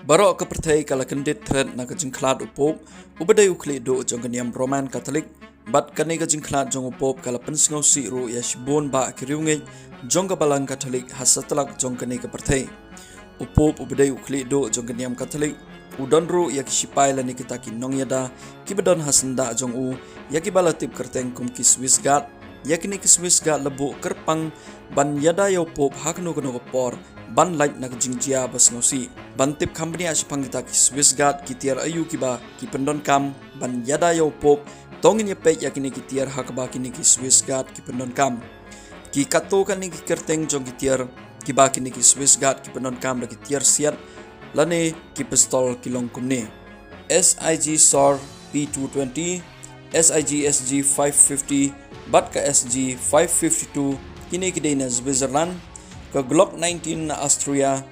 Barok ke pertai kala kendit thread na kajingklat U Pope ubadai ukli do jong kaniam Roman Catholic bat kani kajingklat jong U Pope kala sngewsih ru ya Shibun ba kiriunge jong kabalang Catholic hasatlak jong kani ke pertai U Pope ubadai ukli do jong kaniam Catholic udon ru ya Shipai lani kita ki nong ïada ki bedon hasanda jong u ya ki balatip kerteng kum ki Swiss guard ya kini ki Swiss guard lebu kerpang ban ïada ya U Pope haknu kono por ban light na jingjia bas sngewsih ban tip company asipang kita ki Swiss guard ki tiar ayu kiba ki pendon kam ban ïada ya U Pope tongin yepek yakini ki tiar hakba kini ki Swiss guard ki pendon kam ki katto kani ki kerteng jong ki tiar kiba kini ki Swiss guard ki pendon kam da ki tiar siat lane ki pistol ki long kumne SIG SOR P220 SIG SG 550 bat ka SG 552 kini ki na Switzerland ka Glock 19 na Austria,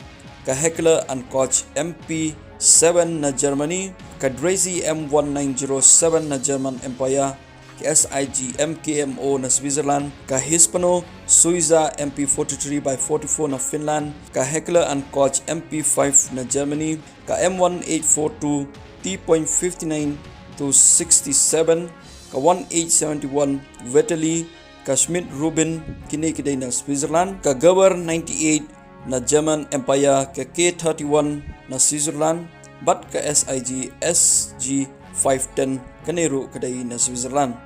ka Heckler & Koch MP7 na Germany, ka Drazy M1907 na German Empire, ka SIG MKMO na Switzerland, ka Hispano Suiza MP43x44 na Finland, ka Heckler & Koch MP5 na Germany, ka M1842 T.59 to 67, ka 1871 Veteli, ka Schmidt Rubin kini kidai na Switzerland, ka Khubor 98 na German Empire, ka K31 na Switzerland, bat ka SIG SG 510 kaniru kadai na Switzerland.